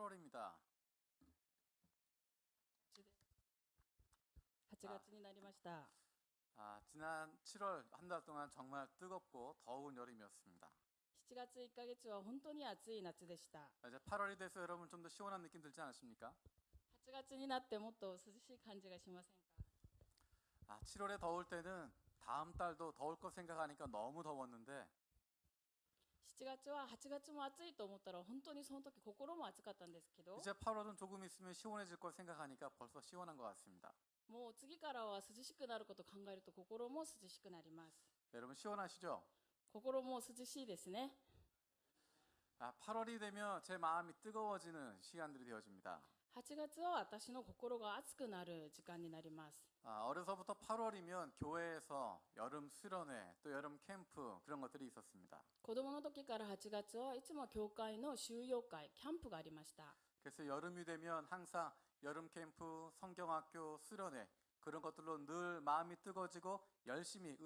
8월입니다. 8月になりました。 지난 7월 한 달 동안 정말 뜨겁고 더운 여름이었습니다. 7月1ヶ月は本当に暑い夏でした。 이제 8월이 돼서 여러분 좀 더 시원한 느낌 들지 않으십니까? 8月になってもっと涼しい感じがしませんか？ 7월에 더울 때는 다음 달도 더울 거 생각하니까 너무 더웠는데 7月は8月も暑いと思ったら本当にその時心も暑かったんですけど、 이제 8월은 조금 있으면 시원해질 걸 생각하니까 벌써 시원한 것 같습니다. もう次からは涼しくなることを考えると心も涼しくなります。 여러분 시원하시죠? 心も涼しいですね。 8월이 되면 제 마음이 뜨거워지는 시간들이 되어집니다. 8月は私の心が熱くなる時間になります。 어려서부터 8월이면 교회에서 여름 수련회 또 여름 캠프 그런 것들이 있었습니다. 子供の時から8月はいつも教会の修養会、キャンプがありました。 그래서 여름이 되면 항상 여름 캠프, 성경학교, 수련회 그런 것들로 늘 마음이 뜨거워지고 열심히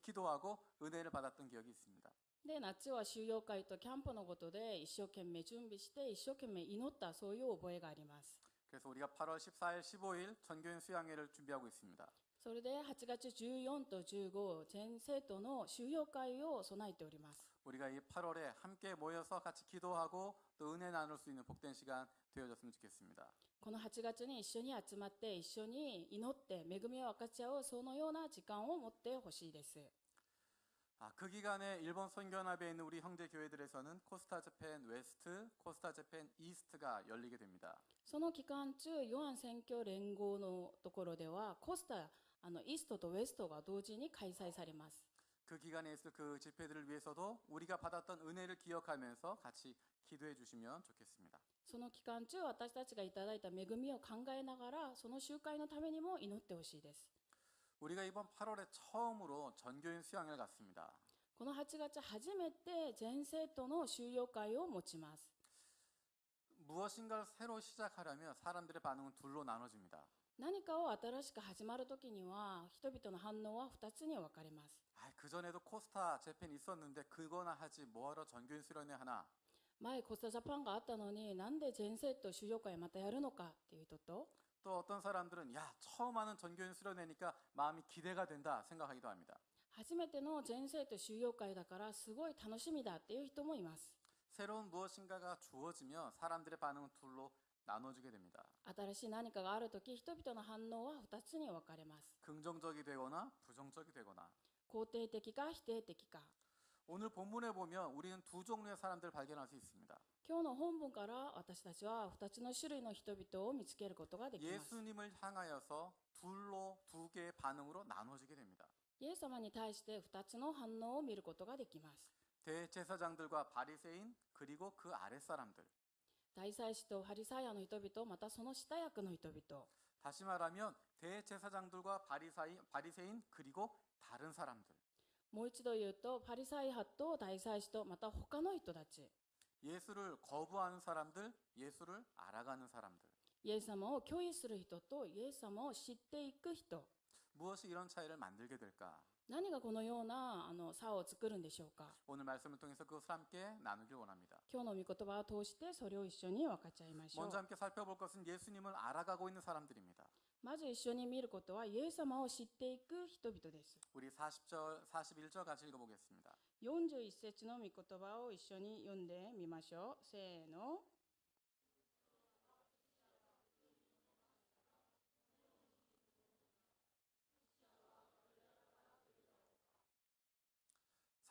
기도하고 은혜를 받았던 기억이 있습니다. で、夏は修養会とキャンプのことで一生懸命準備して一生懸命祈ったそういう覚えがあります。 그래서 우리가 8월 14일, 15일 전교인 수양회를 준비하고 있습니다. それで8月14と15全生徒の修養会を備えております。 우리가 이 8월에 함께 모여서 같이 기도하고 또 은혜 나눌 수 있는 복된 시간 되어졌으면 좋겠습니다. この8月に一緒に集まって一緒に祈って恵みを分かち合うそのような時間を持ってほしいです。 그 기간에 일본 선교연합에 있는 우리 형제 교회들에서는 코스타 재팬 웨스트, 코스타 재팬 이스트가 열리게 됩니다. その期間中、ヨハン宣教連合のところではコスタ、イーストとウェストが同時に開催されます。 그 기간에 있을 그 집회들을 위해서도 우리가 받았던 은혜를 기억하면서 같이 기도해 주시면 좋겠습니다. その期間中、私たちがいただいた恵みを考えながら、その集会のためにも祈ってほしいです。 우리가 이번 8월에 처음으로 전교인 수양회를 갔습니다. この8月初めて全生徒の修養会を持ちます。 무엇인가를 새로 시작하려면 사람들의 반응은 둘로 나눠집니다. 何かを新しく始まるときには、人々の反応は2つに分かれます。 그전에도 코스타 재팬이 있었는데 그거나 하지 뭐하러 전교인 수련회 하나. 前コスタジャパンがあったのになんで全生徒修養会またやるのかっていう人と、 또 어떤 사람들은 처음 하는 전교인 수련회니까 마음이 기대가 된다 생각하기도 합니다. 初めての全生徒修養会だからすごい楽しみだっていう人もいます。 새로운 무엇인가가 주어지면 사람들의 반응은 둘로 나눠지게 됩니다. 新しい何かがあるとき、人々の反応は2つに分かれます。 긍정적이 되거나 부정적이 되거나. 肯定的か否定的か。 오늘 본문에 보면 우리는 두 종류의 사람들을 발견할 수 있습니다. 今日の本文から私たちは2つの種類の人々を見つけることができます。 예수님을 향하여서 두 개의 반응으로 나눠지게 됩니다. イエス様に対して2つの反応を見ることができます。 대제사장들과 바리새인 그리고 그 아랫사람들. 大祭司とファリサイアの人々、またその下役の人々。 다시 말하면 대제사장들과 바리새인 그리고 다른 사람들. もう一度言うと、パリサイ派と大祭司とまた他の人たち。 예수를 거부하는 사람들, 예수를 알아가는 사람들. イエス様を拒否する人とイエス様を知っていく人。 무엇이 이런 차이를 만들게 될까? 何がこのような差を作るんでしょうか。 오늘 말씀을 통해서 그것을 함께 나누길 원합니다. 今日の御言葉を通してそれを一緒に分かち合いましょう。 먼저 함께 살펴볼 것은 예수님을 알아가고 있는 사람들입니다. まず一緒に見ることはイエス様を知っていく人々です。 우리 40절, 41절 같이 읽어보겠습니다. 41節の御言葉を一緒に読んでみましょう。せーの。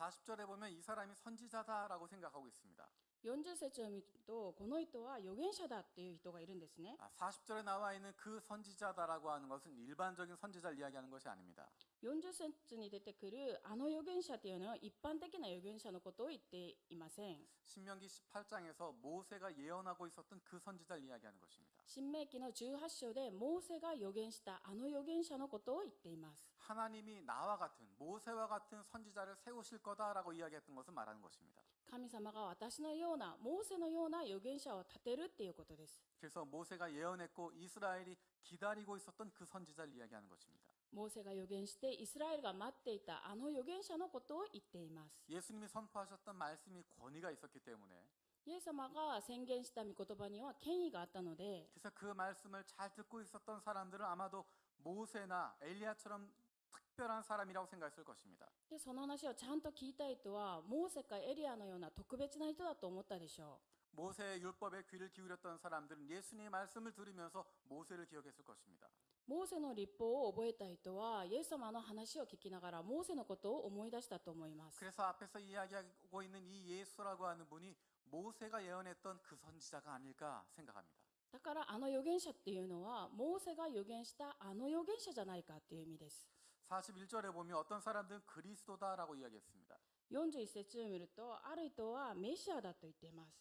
40절에 보면 이 사람이 선지자다라고 생각하고 있습니다. 40節を見ると、この人は預言者だっていう人がいるんですね。 40절에 나와 있는 그 선지자다라고 하는 것은 일반적인 선지자를 이야기하는 것이 아닙니다. 40節に出てくる預言者というのは一般的な預言者のことを言っていません。 신명기 18장에서 모세가 예언하고 있었던 그 선지자를 이야기하는 것입니다. 新明記の18章でモーセが預言した預言者のことを言っています。 하나님이 나와 같은 모세와 같은 선지자를 세우실 거다라고 이야기했던 것을 말하는 것입니다. 神様が私のようなモーセのような預言者を立てるっていうことです。 그래서 모세가 예언했고 이스라엘이 기다리고 있었던 그 선지자를 이야기하는 것입니다. モーセが預言してイスラエルが待っていた預言者のことを言っています。 예수님이 선포하셨던 말씀이 권위가 있었기 때문에 イエス様が宣言した御言葉には権威があったので、 그래서 그 말씀을 잘 듣고 있었던 사람들은 아마도 모세나 엘리야처럼 특별한 사람이라고 생각했을 것입니다. でその話をちゃんと聞いた人はモーセかエリアのような特別な人だと思ったでしょ 모세의 율법에 귀를 기울였던 사람들은 예수님의 말씀을 들으면서 모세를 기억했을 것입니다. う。モーセの律法を覚えた人はイエス様の話を聞きながらモーセのことを思い出したと思います。 그래서 앞에서 이야기하고 있는 이 예수라고 하는 분이 모세가 예언했던 그 선지자가 아닐까 생각합니다. だから預言者っていうのはモーセが預言した預言者じゃないかっていう意味です。 41절에 보면 어떤 사람들은 그리스도다라고 이야기했습니다. 41節を見るとある人はメシアだと言っています。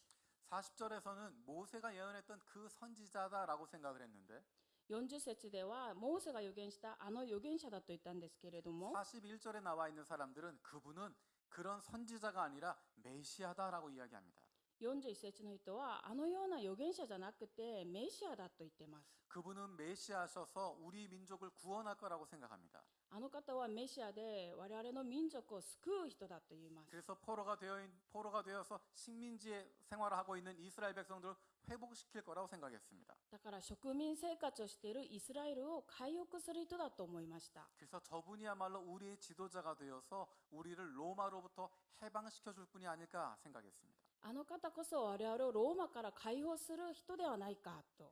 40절에서는 모세가 예언했던 그 선지자다라고 생각을 했는데 40節ではモーセが預言した預言者だと言ったんですけれども、 41절에 나와 있는 사람들은 그분은 그런 선지자가 아니라 메시아다라고 이야기합니다. 41節の人はあのような預言者じゃなくてメシアだと言っています。 그분은 메시아셔서 우리 민족을 구원할 거라고 생각합니다. あの方はメシアで我々の民族を救う人だと言います。 그래서 포로가 되어서 식민지에 생활을 하고 있는 이스라엘 백성들을 회복시킬 거라고 생각했습니다. だから植民生活をしているイスラエルを回復する人だと思いました。 그래서 저분이야말로 우리의 지도자가 되어서 우리를 로마로부터 해방시켜 줄 분이 아닐까 생각했습니다. あの方こそ我々をローマから解放する人ではないかと。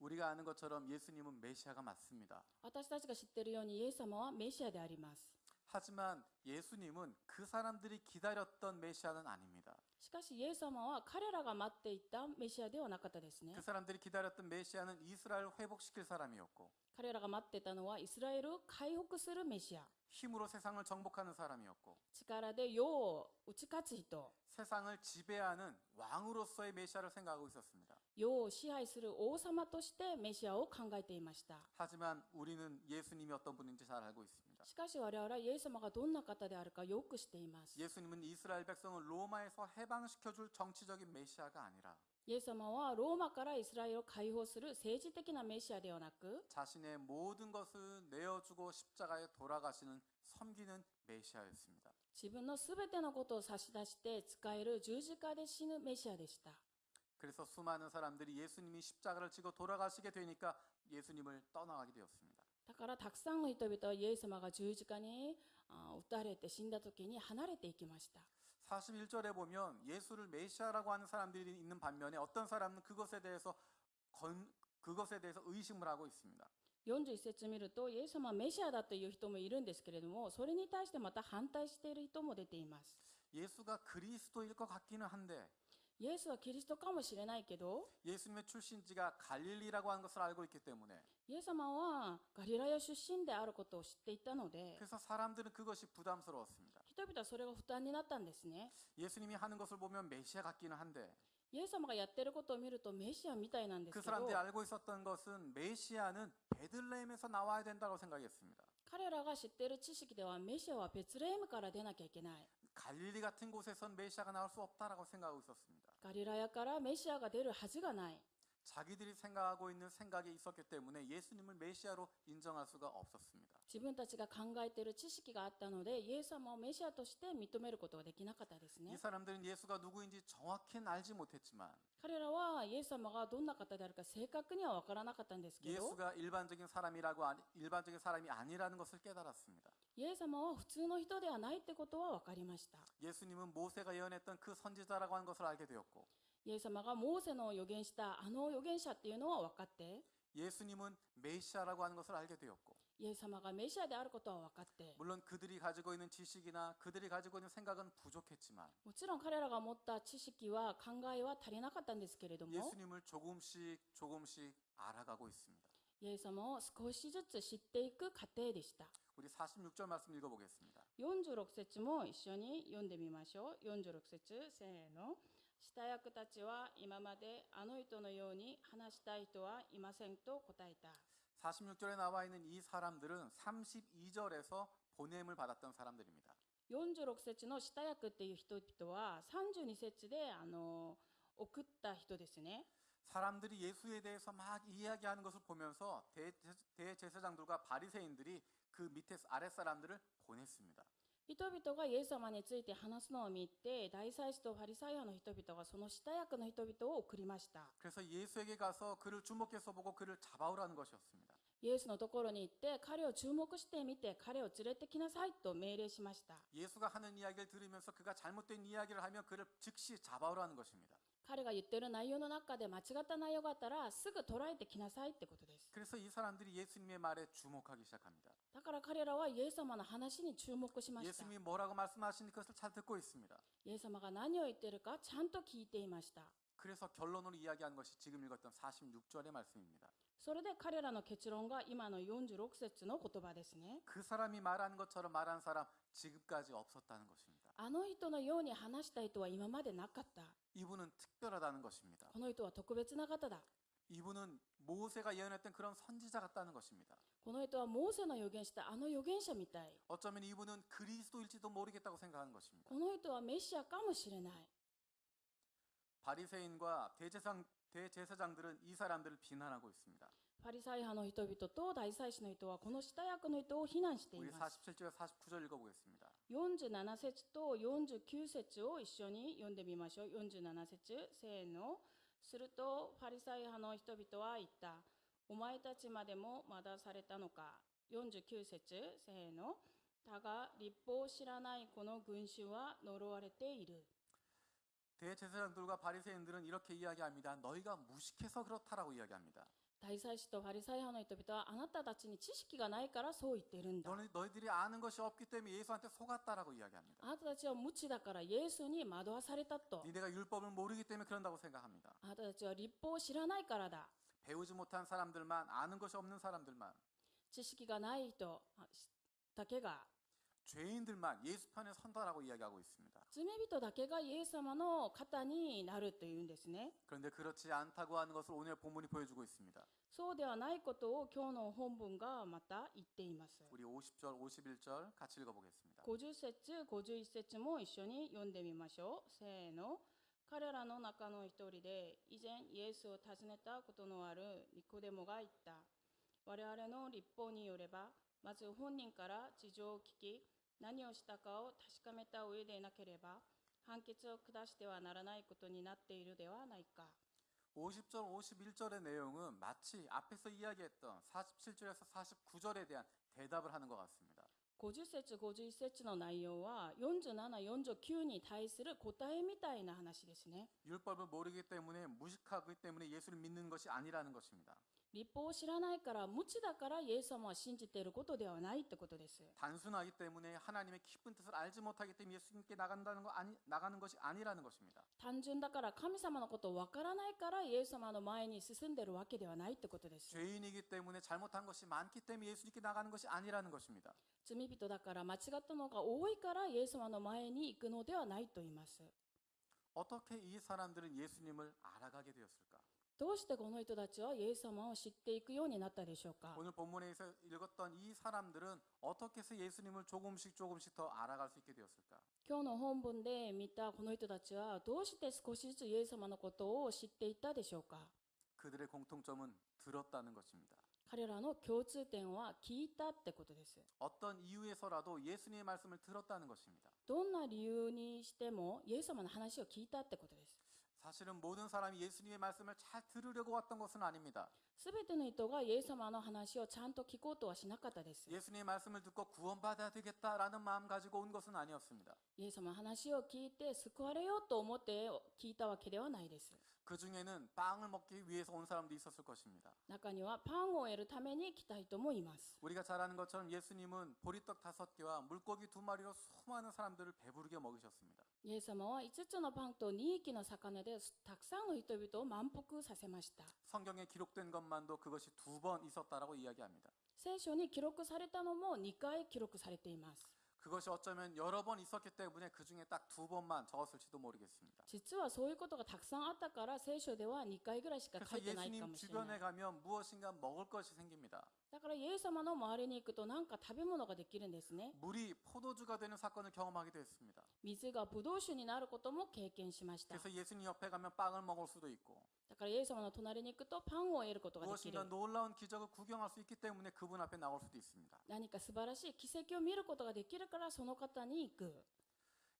우리가 아는 것처럼 예수님은 메시아가 맞습니다. 私たちが知っているようにイエス様はメシアであります。 하지만 예수님은 그 사람들이 기다렸던 메시아는 아닙니다. しかしイエス様は彼らが待っていたメシアではなかったですね。 그 사람들이 기다렸던 메시아는 이스라엘을 회복시킬 사람이었고 彼らが待っていたのはイスラエルを回復するメシア。 힘으로 세상을 정복하는 사람이었고 力で世を打ち勝つ人。 세상을 지배하는 왕으로서의 메시아를 생각하고 있었습니다. 世を支配する王様としてメシアを考えていました。 하지만 우리는 예수님이 어떤 분인지 잘 알고 있습니다. しかし我々はイエス様がどんな方であるかよく知っています。 예수님은 이스라엘 백성을 로마에서 해방시켜줄 정치적인 메시아가 아니라 イエス様はローマからイスラエルを解放する政治的なメシアではなく、 자신의 모든 것을 내어주고 십자가에 돌아가시는 섬기는 메시아였습니다. 自分のすべてのことを差し出して使える十字架で死ぬメシアでした。 그래서 수많은 사람들이 예수님이 십자가를 지고 돌아가시게 되니까 예수님을 떠나가게 되었습니다. だからたくさんの人々はイエス様が十字架に打たれて死んだ時に離れていきました。 41절에 보면 예수를 메시아라고 하는 사람들이 있는 반면에 어떤 사람은 그것에 대해서 의심을 하고 있습니다. 41節見るとイエス様はメシアだという人もいるんですけれども、それに対してまた反対している人も出ています。 예수가 그리스도일 것 같기는 한데 イエスはキリストかもしれないけど、 예수님의 출신지가 갈릴리라고 하는 것을 알고 있기 때문에 イエス様はガリラヤ出身であることを知っていたので、 그래서 사람들은 그것이 부담스러웠습니다. 人々はそれが負担になったんですね。 예수님이 하는 것을 보면 메시아 같기는 한데 イエス様がやってることを見るとメシアみたいなんです 그 けど、 사람들이 알고 있었던 것은 메시아는 베들레헴에서 나와야 된다고 생각했습니다. 彼らが知っている知識ではメシアはベツレヘムから出なきゃいけない。 갈릴리 같은 곳에선 메시아가 나올 수 없다라고 생각하고 있었습니다. ガリラヤからメシアが出るはずがない。 자기들이 생각하고 있는 생각이 있었기 때문에 예수님을 메시아로 인정할 수가 없었습니다. 自分たちが考えている知識があったので、イエス様をメシアとして認めることができなかったです 이 ね。 사람들은 예수가 누구인지 정확히는 알지 못했지만 彼らはイエス様がどんな方であるか正確には分からなかったんですけど、 예수가 일반적인 사람이 아니라는 것을 깨달았습니다. イエス様は普通の人ではないってことは分かりました。 예수님은 모세가 예언했던 그 선지자라고 하는 것을 알게 되었고 イエス様がモーセの預言した預言者っていうのは分かって、 예수님은 메시아라고 하는 것을 알게 되었고 イエス様がメシアであることは分かって、 물론 그들이 가지고 있는 지식이나 그들이 가지고 있는 생각은 부족했지만 もちろん彼らが持った知識は考えは足りなかったんですけれども、 예수님을 조금씩 알아가고 있습니다. イエス様を少しずつ知っていく過程でした。 우리 46절 말씀 읽어보겠습니다. 46節も一緒に読んでみましょう。46節、せーの。下役たちは今まであの人のように話したい人はいませんと答えた。 46절에 나와 있는 이 사람들은 32절에서 보냄을 받았던 사람들입니다. 46節の下役っていう人々は32節で送った人ですね。 사람들이 예수에 대해서 막 이야기하는 것을 보면서 대제사장들과 바리새인들이 그 밑에 아랫 사람들을 보냈습니다. 人々がイエス様について話すのを見て、大祭司とファリサイ派の人々がその下役の人々を送りました。 그래서 예수에게 가서 그를 주목해서 보고 그를 잡아오라는 것이었습니다. イエスのところに行って彼を注目してみて彼を連れてきなさいと命令しました。 예수가 하는 이야기를 들으면서 그가 잘못된 이야기를 하면 그를 즉시 잡아오라는 것입니다. 彼が言ってる内容の中で間違った内容があったらすぐ捉えてきなさいってことです。 그래서 이 사람들이 예수님의 말에 주목하기 시작합니다. だから彼らはイエス様の話に注目しました。 예수님이 뭐라고 말씀하시는 것을 잘 듣고 있습니다. イエス様が何を言っているかちゃんと聞いていました。 그래서 결론으로 이야기한 것이 지금 읽었던 46절의 말씀입니다. それで彼らの結論が今の46節の言葉ですね。 그 사람이 말하는 것처럼 말한 사람 지금까지 없었다는 것입니다. あの人のように話した人は今までなかった。 이분은 특별하다는 것입니다. この人は特別な方だ。 이분은 모세가 예언했던 그런 선지자 같다는 것입니다. この人はモーセの預言したあの預言者みたい。 어쩌면 이분은 그리스도일지도 모르겠다고 생각하는 것입니다. この人はメシアかもしれない。 바리새인과 대제사장들은 이 사람들을 비난하고 있습니다. ファリサイ派の人々と大祭司の人はこの下役の人を非難してい 우리 ます。 47절 49절 읽어보겠습니다. 47節と49節を一緒に読んでみましょう。47節、せーの。するとファリサイ派の人々は言った。お前たちまでもまだされたのか。49節、せーの。だが立法を知らないこの群衆は呪われている。 대제사장들과 바리새인들은 이렇게 이야기합니다. 너희가 무식해서 그렇다라고 이야기합니다. 大祭司とファリサイ派の人々はあなたたちに知識がないからそう言っているんだ。 너희들이 아는 것이 없기 때문에 예수한테 속았다라고 이야기합니다. あなたたちは無知だからイエスに惑わされたと。 니네가 율법을 모르기 때문에 그런다고 생각합니다. あなたたちは立法を知らないからだ。 배우지 못한 사람들만, 아는 것이 없는 사람들만, 知識がない人だけが、 죄인들만 예수 편에 선다라고 이야기하고 있습니다. 罪人だけがイエス様の肩になるというんですね。 그런데 그렇지 않다고 하는 것을 오늘 본문이 보여주고 있습니다. そうではないことを今日の本文がまた言っています。 우리 50절, 51절 같이 읽어보겠습니다. 50節、51節も一緒に読んでみましょう。せーの。彼らの中の一人で以前イエスを訪ねたことのあるニコデモが言った。我々の律法によれば、まず本人から事情を聞き、何をしたかを確かめた上でなければ、判決を下してはならないことになっているではないか。 50절, 51절의 내용은 마치 앞에서 이야기했던 47절에서 49절에 대한 대답을 하는 것 같습니다. 50節、51節の内容は47、49に対する答えみたいな話ですね。 율법을 모르기 때문에 무식하기 때문에 예수를 믿는 것이 아니라는 것입니다. 立法を知らないから無知だからイエス様は信じていることではないってことです。 단순하기 때문에 하나님의 깊은 뜻을 알지 못하기 때문에 예수님께 나가는 것이 아니라는 것입니다. 単純だから神様のことをわからないからイエス様の前に進んでいるわけではないってことです。 죄인이기 때문에 잘못한 것이 많기 때문에 예수님께 나가는 것이 아니라는 것입니다. 罪人だから間違ったのが多いからイエス様の前に行くのではないと言います。 어떻게 이 사람들은 예수님을 알아가게 되었을까? どうしてこの人たちはイエス様を知っていくようになったでしょうか。 오늘 본문에서 읽었던 이 사람들은 어떻게 해서 예수님을 조금씩 더 알아갈 수 있게 되었을까? 今日の本文で見たこの人たちはどうして少しずつイエス様のことを知っていったでしょうか。 그들의 공통점은 들었다는 것입니다. 彼らの共通点は聞いたってことです。 어떤 이유에서라도 예수님의 말씀을 들었다는 것입니다. どんな理由にしてもイエス様の話を聞いたってことです。 사실은 모든 사람이 예수님의 말씀을 잘 들으려고 왔던 것은 아닙니다. すべての人がイエス様の話をちゃんと聞こうとはしなかったです。 예수님의 말씀을 듣고 구원받아야 되겠다라는 마음 가지고 온 것은 아니었습니다. イエス様の話を聞いて救われようと思って聞いたわけではないです。 그 중에는 빵을 먹기 위해서 온 사람도 있었을 것입니다. 中にはパンを得るために来た人もいます。 우리가 잘 아는 것처럼 예수님은 보리떡 5개와 물고기 2마리로 수많은 사람들을 배부르게 먹이셨습니다. イエス様は5つのパンと2匹の魚でたくさんの人々を満腹させました。 성경에 기록된 것만도 그것이 2번 있었다라고 이야기합니다. 聖書に記録されたのも2回記録されています。 그것이 어쩌면 여러 번 있었기 때문에 그 중에 딱 2번만 적었을지도 모르겠습니다. 実はそういうことがたくさんあったから聖書では2回ぐらいしか書 그래서 いてないか 예수님 もしれない。 주변에 가면 무엇인가 먹을 것이 생깁니다. だからイエス様の周りに行くとなんか食べ物ができるんですね。 물이 포도주가 되는 사건을 경험하기도 했습니다. 水がブドウ酒になることも経験しました。 그래서 예수님 옆에 가면 빵을 먹을 수도 있고 だからイエス様の隣に行くとパンを得ることができる。 무엇인가 놀라운 기적을 구경할 수 있기 때문에 그분 앞에 나올 수도 있습니다. 何か素晴らしい奇跡を見ることができるからその方に行く。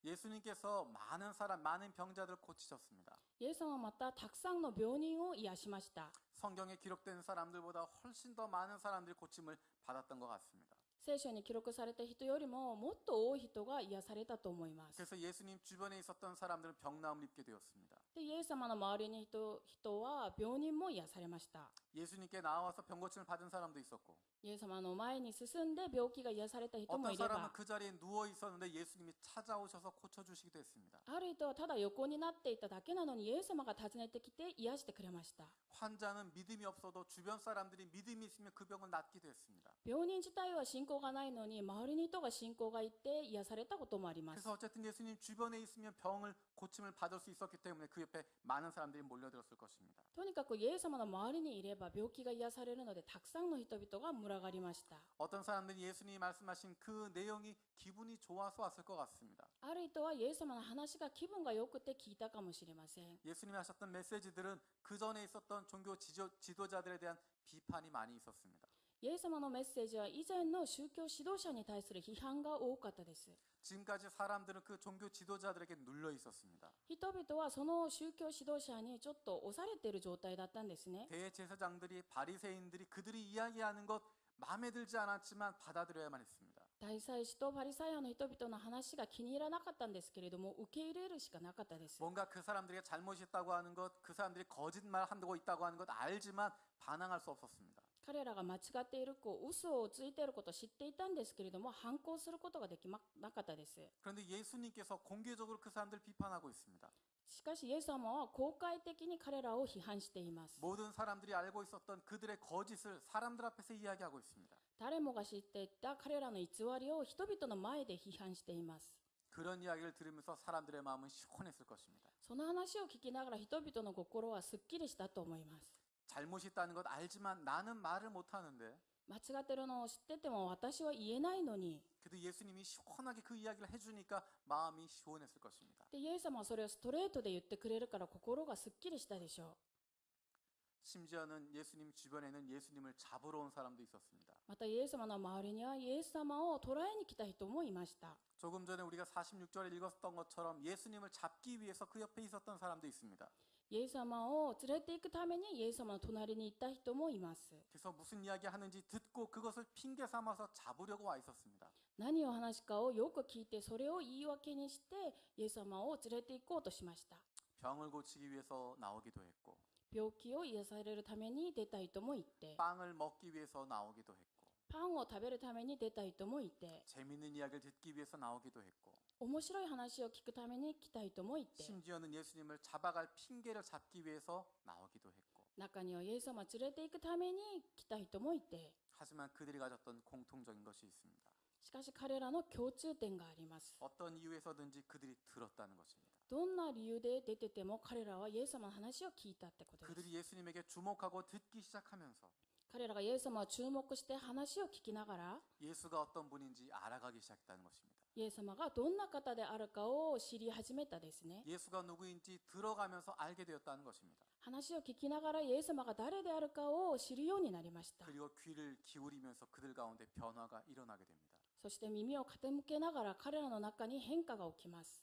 예수님께서 많은 사람, 많은 병자들을 고치셨습니다. イエス様はまたたくさんの病人を癒しました。 성경에 기록된 사람들보다 훨씬 더 많은 사람들이 고침을 받았던 것 같습니다. 聖書に記録された人よりももっと多い人が癒されたと思います。 그래서 예수님 주변에 있었던 사람들은 병나음을 입게 되었습니다. で、イエス様の周りに人は病人も癒されました。 예수님께 나와서 병 고침을 받은 사람도 있었고 イエス様の前に進んで病気が癒された人も 어떤 いれ 사람은 ば、 그 자리에 누워 있었는데 예수님이 찾아오셔서 고쳐주시기도 했습니다. ある人はただ横になっていただけなのにイエス様が訪ねてきて癒してくれました。 환자는 믿음이 없어도 주변 사람들이 믿음이 있으면 그 병은 낫기도 했습니다. 病人自体は信仰がないのに周りに人が信仰がいて癒されたこともあります。 그래서 어쨌든 예수님 주변에 있으면 병을 고침을 받을 수 있었기 때문에 그 옆에 많은 사람들이 몰려들었을 것입니다. とにかくイエス様の周りにいれば病気が癒されるのでたくさんの人々が群がりました。 어떤 사람들이 예수님이 말씀하신 그 내용이 기분이 좋아서 왔을 것 같습니다. ある人はイエス様の話が気分が良くて聞いたかもしれません。 예수님이 하셨던 메시지들은 그 전에 있었던 종교 지도자들에 대한 비판이 많이 있었습니다. イエス様のメッセージは以前の宗教指導者に対する批判が多かったです。 지금까지 사람들은 그 종교 지도자들에게 눌려 있었습니다. 人々はその宗教指導者にちょっと押されている状態だったんですね。 대제사장들이 바리새인들이 그들이 이야기하는 것 마음에 들지 않았지만 받아들여야만 했습니다. 大祭司とパリサイアの人々の話が気に入らなかったんですけれども受け入れるしかなかったです。 뭔가 그 사람들에게 잘못이 있다고 하는 것, 그 사람들이 거짓말 한다고 있다고 하는 것 알지만 반항할 수 없었습니다. 彼らが間違っている嘘をついていることを知っていたんですけれども反抗することができなかったです。 그런데 예수님께서 공개적으로 그 사람들을 비판하고 있습니다. しかしイエス様は公開的に彼らを批判しています。 모든 사람들이 알고 있었던 그들의 거짓을 사람들 앞에서 이야기하고 있습니다. 誰もが知っていた彼らの偽りを人々の前で批判しています。 그런 이야기를 들으면서 사람들의 마음은 시원했을 것입니다. その話を聞きながら人々の心はすっきりしたと思います。 잘못이 있다는 것 알지만 나는 말을 못하는데 間違ってるのを知ってても私は言えないのに。 그래도 예수님이 시원하게 그 이야기를 해주니까 마음이 시원했을 것입니다. でイエス様はそれをストレートで言ってくれるから心がすっきりしたでしょう。 심지어는 예수님 주변에는 예수님을 잡으러 온 사람도 있었습니다. またイエス様の周りにはイエス様を捕らえに来た人もいました。 조금 전에 우리가 46절에 읽었던 것처럼 예수님을 잡기 위해서 그 옆에 있었던 사람도 있습니다. イエス様を連れて行くためにイエス様の隣に行った人もいます。 그래서 무슨 이야기 하는지 듣고 그것을 핑계 삼아서 잡으려고 와 있었습니다. 何を話すかをよく聞いてそれを言い訳にしてイエス様を連れて行こうとしました。 병을 고치기 위해서 나오기도 했고 病気を癒されるために出た人もいて 빵을 먹기 위해서 나오기도 했고 パンを食べるために出た人もいて 재밌는 이야기를 듣기 위해서 나오기도 했고 面白い話を聞くために来た人もいて 심지어는 예수님을 잡아갈 핑계를 잡기 위해서 나오기도 했고 中にはイエス様を連れて行くために来た人もいて 하지만 그들이 가졌던 공통적인 것이 있습니다. しかし彼らの共通点があります。 어떤 이유에서든지 그들이 들었다는 것입니다. どんな理由で出てても彼らはイエス様の話を聞いたってことです。 그들이 예수님에게 주목하고 듣기 시작하면서 彼らがイエス様を注目して話を聞きながら 예수가 어떤 분인지 알아가기 시작했다는 것입니다. イエス様がどんな方であるかを知り始めたですね。 예수가 누구인지 들어가면서 알게 되었다는 것입니다. 話を聞きながらイエス様が誰であるかを知るようになりました。 그리고 귀를 기울이면서 그들 가운데 변화가 일어나게 됩니다. そして耳を傾けながら彼らの中に変化が起きます。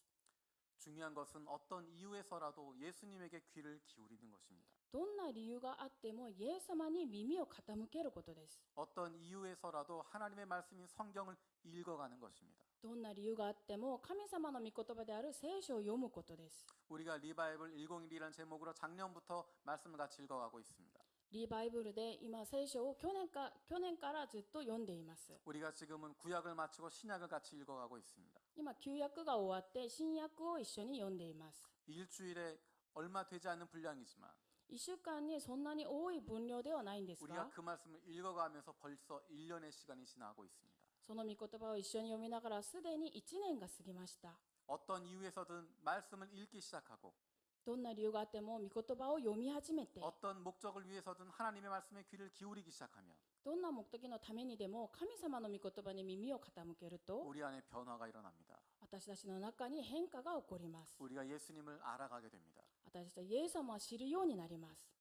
중요한 것은 어떤 이유에서라도 예수님에게 귀를 기울이는 것입니다. どんな理由があってもイエス様に耳を傾けることです。 어떤 이유에서라도 하나님의 말씀인 성경을 읽어가는 것입니다. どんな理由があっても神様の御言葉である聖書を読むことです。 우리가 리바이블 101이라는 제목으로 작년부터 말씀을 같이 읽어가고 있습니다. リバイブルで今聖書を去年からずっと読んでいます。 우리가 지금은 구약을 마치고 신약을 같이 읽어가고 있습니다. 今旧約が終わって新約を一緒に読んでいます。 일주일에 얼마 되지 않는 분량이지만 1週間にそんなに多い分量ではないんです 우리가 が 그 말씀을 읽어가면서 벌써 1년의 시간이 지나고 있습니다. その御言葉を一緒に読みながらすでに1年が過ぎました。 어떤 이유에서든 말씀을 읽기 시작하고 どんな理由があっても御言葉を読み始めて、 어떤 목적을 위해서든 하나님의 말씀에 귀를 기울이기 시작하면 どんな目的のためにでも神様の御言葉に耳を傾けると、 우리 안에 변화가 일어납니다. 私たちの中に変化が起こります。 우리가 예수님을 알아가게 됩니다. 私たちはイエス様を知るようになります。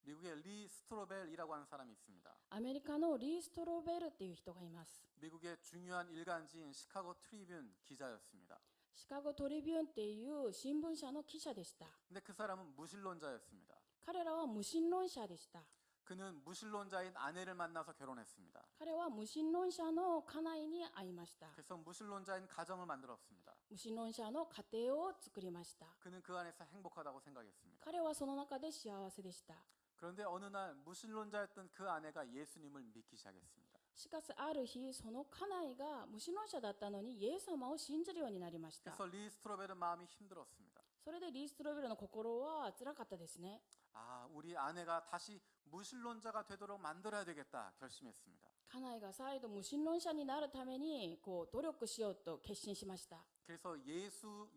미국에 리 스트로벨이라고 하는 사람이 있습니다. アメリカのリー・ストロベルっていう人がいます。 미국의 중요한 일간지인 시카고 트리뷴 기자였습니다. シカゴトリビューンっていう新聞社の記者でした。 근데 그 사람은 무신론자였습니다. 彼らは無神論者でした。 그는 무신론자인 아내를 만나서 결혼했습니다. 彼は無神論者の家内に会いました。 그래서 무신론자인 가정을 만들었습니다. 無神論者の家庭を作りました。 그는 그 안에서 행복하다고 생각했습니다. 彼はその中で幸せでした。 그런데 어느 날 무신론자였던 그 아내가 예수님을 믿기 시작했습니다. しかしある日、その家内が無神論者だったのにイエス様を信じるようになりました。 그래서 리 스트로벨은 마음이 힘들었습니다. それでリー・ストロベルの心は辛かったですね。 아, 우리 아내가 다시 무신론자가 되도록 만들어야 되겠다 결심했습니다. 家内が再度無神論者になるために努力しようと決心しました。 그래서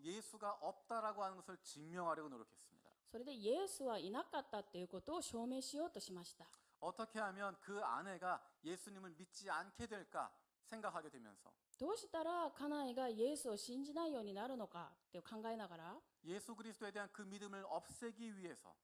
예수가 없다라고 하는 것을 증명하려고 노력했습니다. それでイエスはいなかったっていうことを証明しようとしました。 어떻게 하면 그 아내가 예수님을 믿지 않게 될까 생각하게 되면서 どうしたら家内がイエスを信じないようになるのかって考えながら、 예수 그리스도에 대한 그 믿음을 없애기 위해서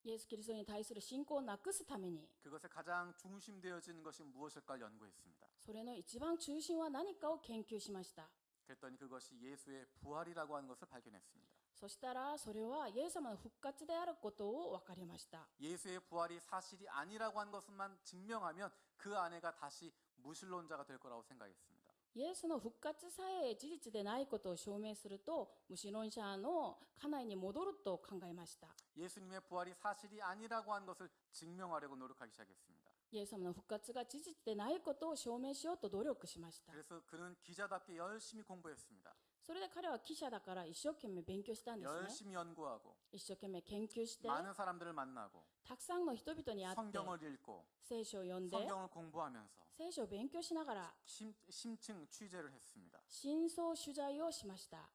イエス・キリストに対する信仰をなくすために、 그것에 가장 중심되어지는 것이 무엇일까 연구했습니다. それの一番中心は何かを研究しました。 그랬더니 그것이 예수의 부활이라고 하는 것을 발견했습니다. そしたらそれはイエス様の復活であることを分かりました。 예수의 부활이 사실이 아니라고 하는 것만 증명하면 그 아내가 다시 무신론자가 될 거라고 생각했습니다. イエスの復活さえ事実でないことを証明すると、無神論者の家内に戻ると考えました。 예수님의 부활이 사실이 아니라고 하는 것을 증명하려고 노력하기 시작했습니다. イエス様の復活が事実でないことを証明しようと努力しました。 그래서 그는 기자답게 열심히 공부했습니다. それで彼は記者だから一生懸命勉強したんですね。 열심히 연구하고 一生懸命研究して、 많은 사람들을 만나고 たくさんの人々に会って、 성경을 읽고 聖書を読んで、 성경을 공부하면서 聖書を勉強しながら 심층 취재를 했습니다. 真相取材をしました。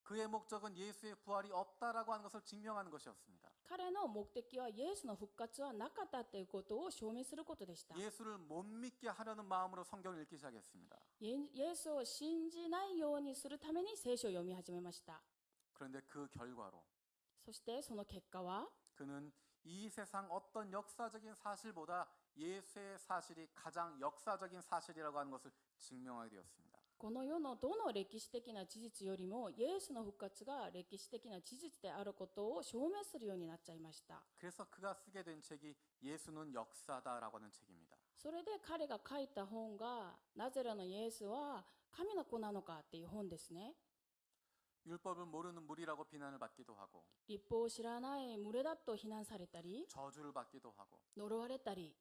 그의 목적은 예수의 부활이 없다라고 하는 것을 증명하는 것이었습니다. 彼の目的はイエスの復活はなかったということを証明することでした。 예수를 못 믿게 하려는 마음으로 성경을 읽기 시작했습니다. イエスを信じないようにするために聖書を読み始めました。 그런데 그 결과로 そしてその結果は、 그는 이 세상 어떤 역사적인 사실보다 예수의 사실이 가장 역사적인 사실이라고 하는 것을 증명하게 되었습니다. この世のどの歴史的な事実よりもイエスの復活が歴史的な事実であることを証明するようになっちゃいました。 그래서 그가 쓰게 된 책이 예수는 역사다라고 하는 책입니다. それで彼が書いた本がナゼレのイエスは神の子なのかっていう本ですね。 율법을 모르는 무리라고 비난을 받기도 하고 立法を知らない群れだと非難されたり、 저주를 받기도 하고 呪われたり、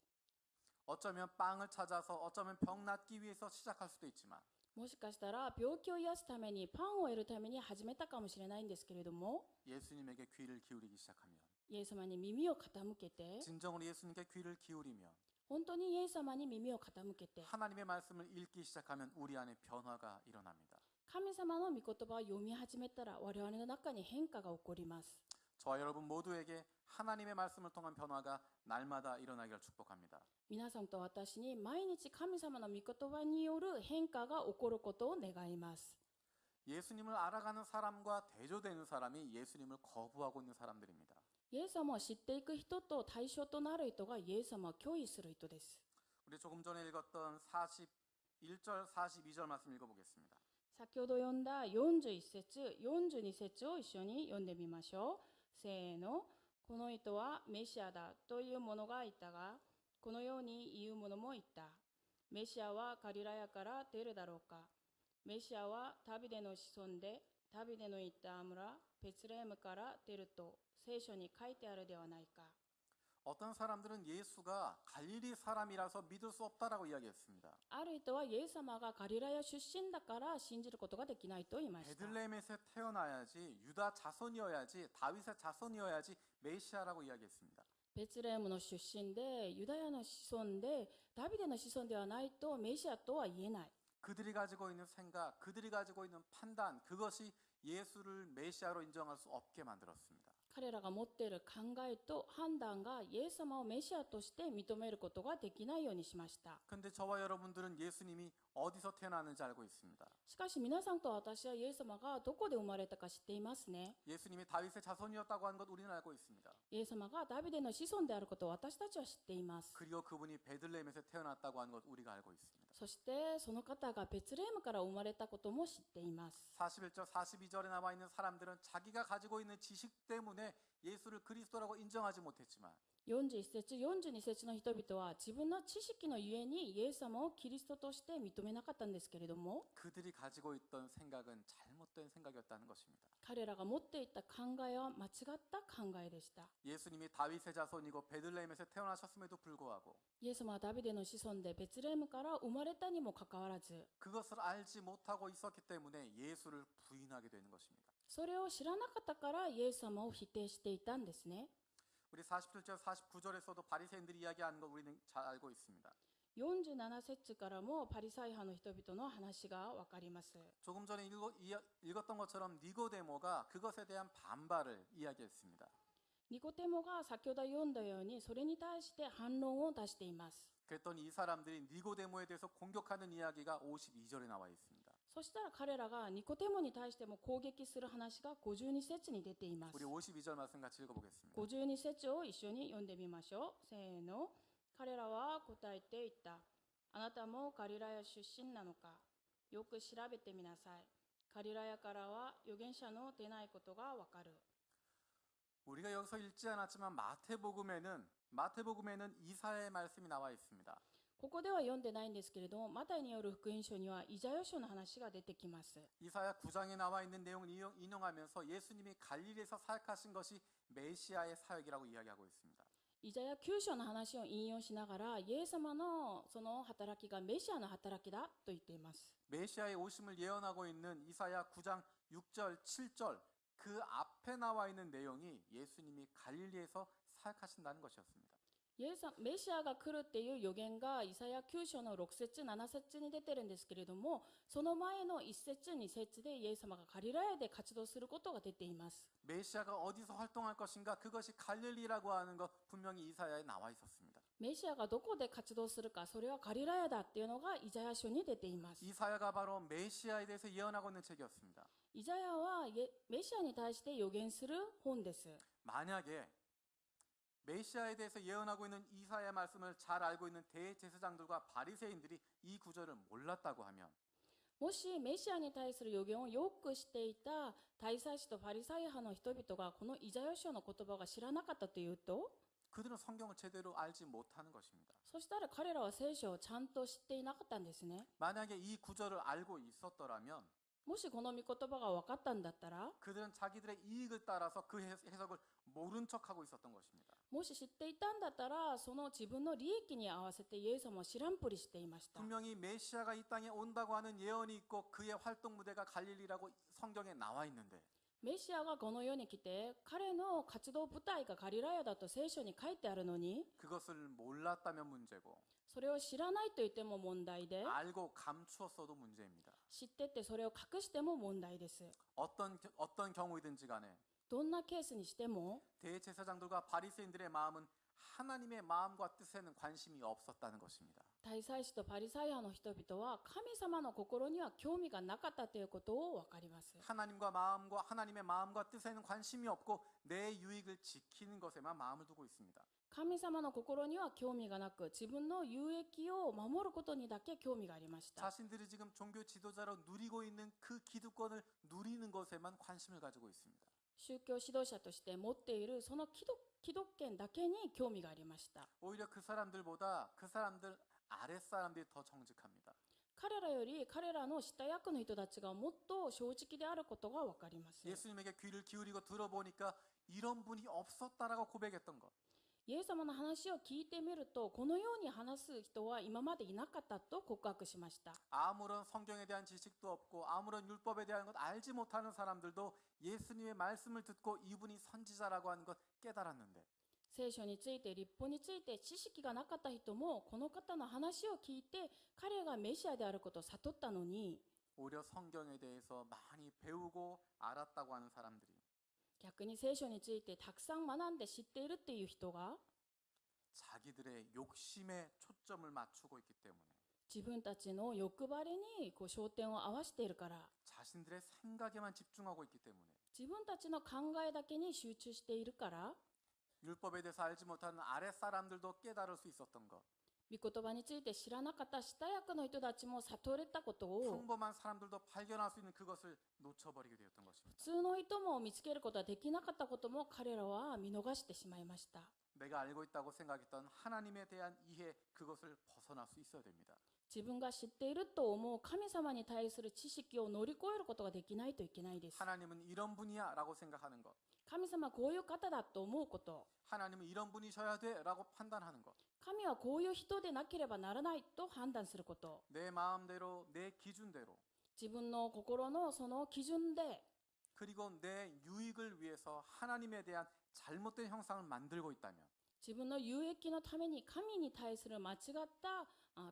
어쩌면 빵을 찾아서 어쩌면 병 낫기 위해서 시작할 수도 있지만 もしかしたら病気を癒すためにパンを得るために始めたかもしれないんですけれども、 예수님에게 귀를 기울이기 시작하면 イエス様に耳を傾けて、 진정으로 예수님께 귀를 기울이면 本当にイエス様に耳を傾けて、 하나님의 말씀을 읽기 시작하면 우리 안에 변화가 일어납니다. 神様の御言葉を読み始めたら我々の中に変化が起こります。 저와 여러분 모두에게 하나님의 말씀을 통한 변화가 날마다 일어나기를 축복합니다. 皆さんと私に毎日神様の御言葉による変化が起こることを願います。 예수님을 알아가는 사람과 대조되는 사람이 예수님을 거부하고 있는 사람들입니다. イエス様を知っていく人と対象となる人がイエス様を拒否する人です。 우리 조금 전에 읽었던 41절, 42절 말씀 읽어보겠습니다. 先ほど読んだ41節、42節を一緒に読んでみましょう。せーの。この人はメシアだという者がいたが、このように言う者もいた。メシアはガリラヤから出るだろうか。メシアはダビデの子孫で、ダビデのいた村、ベツレヘムから出ると聖書に書いてあるではないか。 어떤 사람들은 예수가 갈릴리 사람이라서 믿을 수 없다라고 이야기했습니다. ある人はイエス様がガリラヤ出身だから信じることができないと言いました。 베들레헴에서 태어나야지 유다 자손이어야지 다윗의 자손이어야지 메시아라고 이야기했습니다. ベツレヘムの出身で、ユダヤの子孫で、ダビデの子孫ではないとメシアとは言えない。 그들이 가지고 있는 생각, 그들이 가지고 있는 판단, 그것이 예수를 메시아로 인정할 수 없게 만들었습니다. 彼らが持っている考えと判断がイエス様をメシアとして認めることができないようにしました。 근데 저와 여러분들은 예수님이 어디서 태어났는지 알고 있습니다. しかし皆さんと私はイエス様がどこで生まれたか知っていますね。 예수님이 다윗의 자손이었다고 하는 것 우리는 알고 있습니다. イエス様がダビデの子孫であることを私たちは知っています。 그리고 그분이 베들레헴에서 태어났다고 하는 것 우리가 알고 있습니다. そしてその方がベツレヘムから生まれたことも知っています。 41절 42절에 나와 있는 사람들은 자기가 가지고 있는 지식 때문에 예수를 그리스도라고 인정하지 못했지만 41節42節の人々は自分の知識のゆえにイエス様をキリストとして認めなかったんですけれども、 그들이 가지고 있던 생각은 잘못된 생각이었다는 것입니다. 彼らが持っていた考えは間違った考えでした。 예수님이 다윗의 자손이고 베들레헴에서 태어나셨음에도 불구하고 イエス様はダビデの子孫でベツレヘムから生まれたにもかかわらず、 그것을 알지 못하고 있었기 때문에 예수를 부인하게 되는 것입니다. それを知らなかったからイエス様を否定していたんですね。 우리 47절 49절에서도 바리새인들이 이야기하는 거 우리는 잘 알고 있습니다. 47節からもパリサイ派の人々の話がわかります。 조금 전에 읽었던 것처럼 니고데모가 그것에 대한 반발을 이야기했습니다. ニコテモが先ほど読んだようにそれに対して反論を出しています。 그랬더니 이 사람들이 니고데모에 대해서 공격하는 이야기가 52절에 나와 있습니다. そしたら彼らがニコテモに対しても攻撃する話が52節に出ています。 우리 52절 말씀 같이 읽어보겠습니다. 52節を一緒に読んでみましょう。せーの。彼らは答えていった。あなたもガリラヤ出身なのか。よく調べてみなさい。ガリラヤからは預言者の出ないことがわかる。 우리가 여기서 읽지 않았지만 마태복음에는 이사야의 말씀이 나와 있습니다. ここでは読んでないんですけれども、マタイによる福音書にはイザヤ書の話が出てきます。 이사야 9장에 나와 있는 내용을 인용하면서 예수님이 갈릴리에서 사역하신 것이 메시아의 사역이라고 이야기하고 있습니다. イザヤ9章の話を引用しながら、イエス様のその働きがメシアの働きだと言っています。 메시아의 오심을 예언하고 있는 이사야 9장 6절, 7절 그 앞에 나와 있는 내용이 예수님이 갈릴리에서 사역하신다는 것이었습니다. メシアが来るっていう予言がイサヤ9章の6節7節に出てるんですけれども、その前の1節2節でイエス様がガリラヤで活動することが出ています。 메시아가 어디서 활동할 것인가 그것이 갈릴리라고 하는 것 분명히 이사야에 나와 있었습니다. メシアがどこで活動するか、それはガリラヤだっていうのがイザヤ書に出ています。 이사야가 바로 메시아에 대해서 예언하고 있는 책이었습니다. イザヤはメシアに対して予言する本です。 만약에 메시아에 대해서 예언하고 있는 이사야의 말씀을 잘 알고 있는 대제사장들과 바리새인들이 이 구절을 몰랐다고 하면 もしメシアに対する予言をよくしていた大祭司とパリサイ派の人々がこのイザヤ書の言葉が知らなかったというと、 그들은 성경을 제대로 알지 못하는 것입니다. そしたら彼らは聖書をちゃんと知っていなかったんですね。 만약에 이 구절을 알고 있었더라면 もしこの御言葉が分かったんだったら、 그들은 자기들의 이익을 따라서 그 해석을 모른 척하고 있었던 것입니다. もし知っていたんだったら、その自分の利益に合わせてイエス様を知らんぷりしていました。 분명히 메시아가 이 땅에 온다고 하는 예언이 있고 그의 활동 무대가 갈릴리라고 성경에 나와 있는데 メシアがこの世に来て、彼の活動舞台がガリラヤだと聖書に書いてあるのに、 그것을 몰랐다면 문제고 それを知らないと言っても問題で、 알고 감추었어도 문제입니다. 知っててそれを隠しても問題です。 어떤 경우이든지 간에 どんなケースにしても、 대제사장들과 바리새인들의 마음은 하나님의 마음과 뜻에는 관심이 없었다는 것입니다. 大祭司とパリサイ派の人々は神様の心には興味がなかったということを分かります。 하나님의 마음과 뜻에는 관심이 없고 내 유익을 지키는 것에만 마음을 두고 있습니다. 神様の心には興味がなく、自分の有益を守ることにだけ興味がありました。 자신들이 지금 종교 지도자로 누리고 있는 그 기득권을 누리는 것에만 관심을 가지고 있습니다. 宗教指導者として持っているその既読権だけに興味がありました。 오히려 그 사람들보다 그 사람들 아랫사람들이 더 정직합니다. 彼らより彼らの下役の人たちがもっと正直であることが分かります。 예수님에게 귀를 기울이고 들어보니까 이런 분이 없었다라고 고백했던 것. イエス様の話を聞いてみると、このように話す人は今までいなかったと告白しました。 아무런 성경에 대한 지식도 없고 아무런 율법에 대한 것 알지 못하는 사람들도 예수님의 말씀을 듣고 이분이 선지자라고 하는 것 깨달았는데 聖書について、律法について知識がなかった人もこの方の話を聞いて彼がメシアであることを悟ったのに、 오히려 성경에 대해서 많이 배우고 알았다고 하는 사람들이 逆に聖書についてたくさん学んで知っているっていう人が 자기들의 욕심에 초점을 맞추고 있기 때문에 自分たちの欲張りに焦点を合わせているから 자신들의 생각에만 집중하고 있기 때문에 自分たちの考えだけに集中しているから 율법에 대해서 알지 못하는 아랫사람들도 깨달을 수 있었던 것 御言葉について知らなかった下役の人たちも悟れたことを 평범한 사람들도 발견할 수 있는 그것을 놓쳐버리게 되었던 普 것입니다. 通の人も見つけることはできなかったことも彼らは見逃してしまいました。 내가 알고 있다고 생각했던 하나님에 대한 이해 그것을 벗어날 수 있어야 됩니다. 自分が知っていると思う神様に対する知識を乗り越えることができないといけないです。 하나님은 이런 분이야 라고 생각하는 것 神様はこういう方だと思うこと、 하나님은 이런 분이셔야 돼 라고 판단하는 것 神はこういう人でなければならないと判断すること、 내 마음대로 내 기준대로 自分の心のその基準で 그리고 내 유익을 위해서 하나님에 대한 잘못된 형상을 만들고 있다면 自分の有益のために神に対する間違った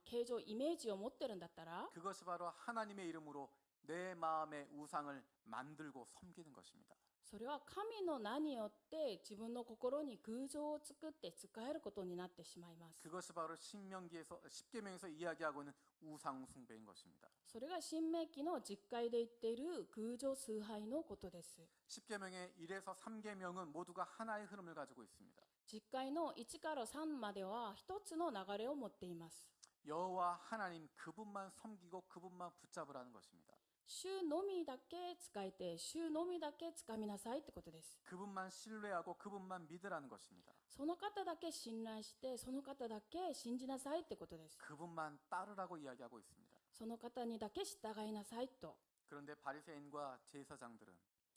形状イメージを持ってるんだったら 그것이 바로 하나님의 이름으로 내 마음의 우상을 만들고 섬기는 것입니다. それは神の名によって自分の心に偶像を作って使えることになってしまいます。 그것이 바로 신명기에서 십계명에서 이야기하고 있는 우상 숭배인 것입니다. それが新明記の実会で言っている偶像崇拝のことです。 십계명의 1에서 3계명은 모두가 하나의 흐름을 가지고 있습니다. 実会の1から3までは一つの流れを持っています。 여호와 하나님 그분만 섬기고 그분만 붙잡으라는 것입니다. 主のみだけ使えて、主のみだけ掴みなさいってことです。 그분만 신뢰하고 그분만 믿으라는 것입니다. その方だけ信頼して、その方だけ信じなさいってことです。 그분만 따르라고 이야기하고 있습니다. その方にだけ従いなさいと。 그런데 바리새인과 제사장들은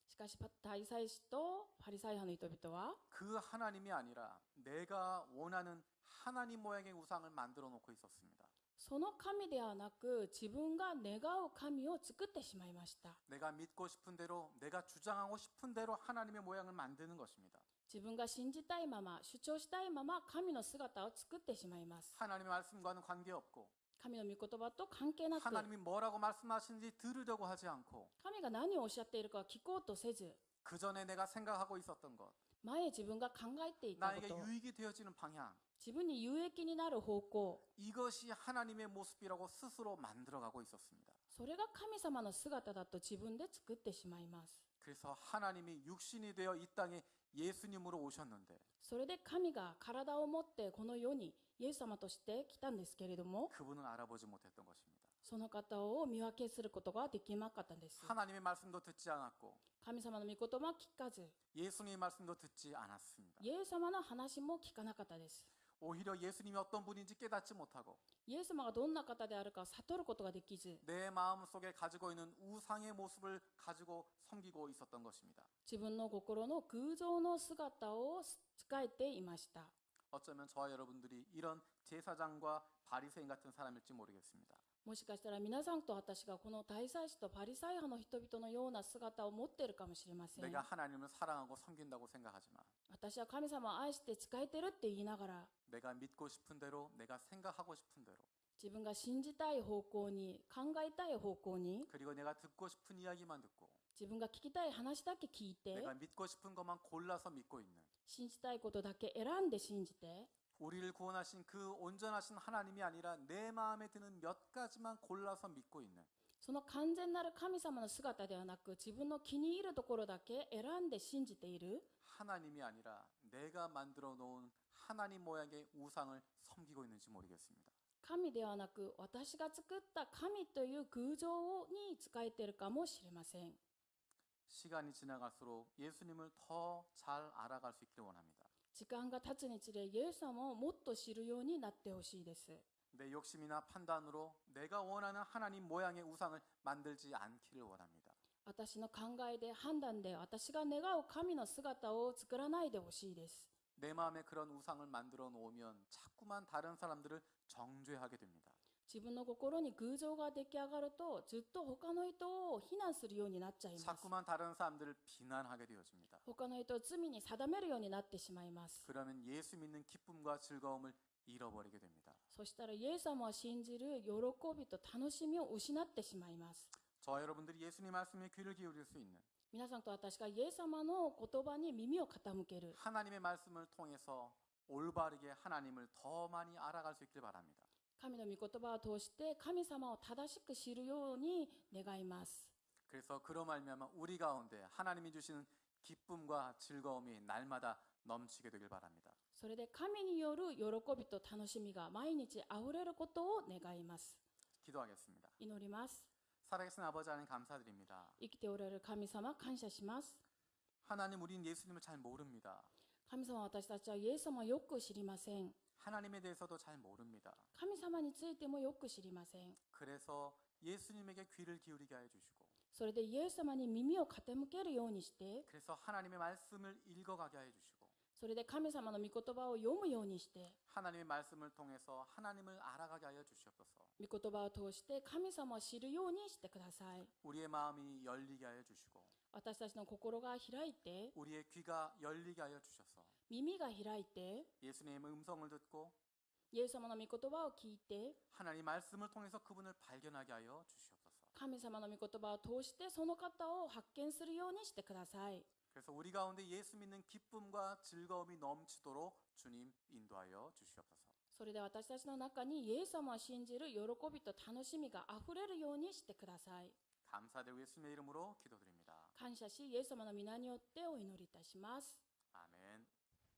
しかし大祭司とパリサイ派の人々は 그 하나님이 아니라 내가 원하는 하나님 모양의 우상을 만들어 놓고 있었습니다. その神ではなく自分が願う神を作ってしまいました。 내가 믿고 싶은 대로 내가 주장하고 싶은 대로 하나님의 모양을 만드는 것입니다. 自分が信じたいまま、主張したいまま神の姿を作ってしまいます。 하나님의 말씀과는 관계없고 神の御言葉と関係なく、 하나님이 뭐라고 말씀하시는지 들으려고 하지 않고 神が何をおっしゃっているか聞こうとせず、 그 전에 내가 생각하고 있었던 것 前自分が考えていたこ 나에게 と、 유익이 되어지는 방향 自分に有益になる方向、 이것이 하나님의 모습이라고 스스로 만들어가고 있었습니다. それが神様の姿だと自分で作ってしまいます。 그래서 하나님이 육신이 되어 이 땅에 예수님으로 오셨는데 それで神が体を持ってこの世にイエス様として来たんですけれども、 그분은 알아보지 못했던 것입니다. その方を見分けすることができなかったんです。 하나님의 말씀도 듣지 않았고 神様の御言葉は聞かず、 예수님의 말씀도 듣지 않았습니다. イエス様の話も聞かなかったです。 오히려 예수님이 어떤 분인지 깨닫지 못하고 イエス様がどんな方であるか悟ることができず、 내 마음속에 가지고 있는 우상의 모습을 가지고 섬기고 있었던 것입니다. 自分の心の偶像の姿を使えていました。 어쩌면 저와 여러분들이 이런 제사장과 바리새인 같은 사람일지 모르겠습니다. もしかしたら皆さんと私がこの大祭司とパリサイ派の人々のような姿を持っているかもしれません。 내가 하나님을 사랑하고 섬긴다고 생각하지만 私は神様を愛して仕えてるって言いながら、 내가 믿고 싶은 대로 내가 생각하고 싶은 대로 自分が信じたい方向に、考えたい方向に、 그리고 내가 듣고 싶은 이야기만 듣고 自分が聞きたい話だけ聞いて、 내가 믿고 싶은 것만 골라서 믿고 있는 信じたいことだけ選んで信じて、 우리를 구원하신 그 온전하신 하나님이 아니라 내 마음에 드는 몇 가지만 골라서 믿고 있는 その完全なる神様の姿ではなく、自分の気に入るところだけ選んで信じている 하나님이 아니라 내가 만들어 놓은 하나님 모양의 우상을 섬기고 있는지 모르겠습니다. 神ではなく、私が作った神という偶像に仕えているかもしれません。 시간이 지나갈수록 예수님을 더 잘 알아갈 수 있기를 원합니다. 時間が経つにつれ、イエス様をもっと知るようになってほしいです。 내 욕심이나 판단으로 내가 원하는 하나님 모양의 우상을 만들지 않기를 원합니다. 私の考えで判断で私が願う神の姿を作らないでほしいです。 내 마음에 그런 우상을 만들어 놓으면 자꾸만 다른 사람들을 정죄하게 됩니다. 自分の心に偶像が出来上がると、ずっと他の人を非難するようになっちゃいます。 자꾸만 다른 사람들을 비난하게 되어집니다. 他の人を罪に定めるようになってしまいます。 그러면 예수 믿는 기쁨과 즐거움을 잃어버리게 됩니다. そしたらイエス様を信じる喜びと楽しみを失ってしまいます。 저와 여러분들이 예수님 말씀에 귀를 기울일 수 있는 皆さんと私がイエス様の言葉に耳を傾ける。 하나님의 말씀을 통해서 올바르게 하나님을 더 많이 알아갈 수 있길 바랍니다. 神の御言葉を通して神様を正しく知るように願います。 그래서 그로 말미암아 우리 가운데 하나님이 주시는 기쁨과 즐거움이 날마다 넘치게 되길 바랍니다. それで神による喜びと楽しみが毎日あふれることを願います。 기도하겠습니다. 祈ります。 살아계신 아버지 하나님 감사드립니다. 生きておられる神様感謝します。 하나님 우린 예수님을 잘 모릅니다. 神様、私たちはイエス様をよく知りません。 하나님에 대해서도 잘 모릅니다. 神様についてもよく知りません。 그래서 예수님에게 귀를 기울이게 하여 주시고 それでイエス様に耳を傾けるようにして、 그래서 하나님의 말씀을 읽어가게 하여 주시고 それで神様の御言葉を読むようにして、 하나님의 말씀을 통해서 하나님을 알아가게 하여 주시옵소서. 御言葉を通して神様を知るようにしてください。 우리의 마음이 열리게 하여 주시고 私たちの心が開いて、 우리의 귀가 열리게 하여 주셔서 耳が開いて、 예수님의 음성을 듣고 イエス様の御言葉を聞いて、 하나님 말씀을 통해서 그분을 발견하게 하여 주시옵소서. 神様の御言葉を通してその方を発見するようにしてください。 그래서 우리 가운데 예수 믿는 기쁨과 즐거움이 넘치도록 주님 인도하여 주시옵소서. それで私たちの中にイエス様を信じる喜びと楽しみがあふれるようにしてください。 감사드리고 예수님의 이름으로 기도드립니다. 感謝し、イエス様の皆によってお祈りいたします。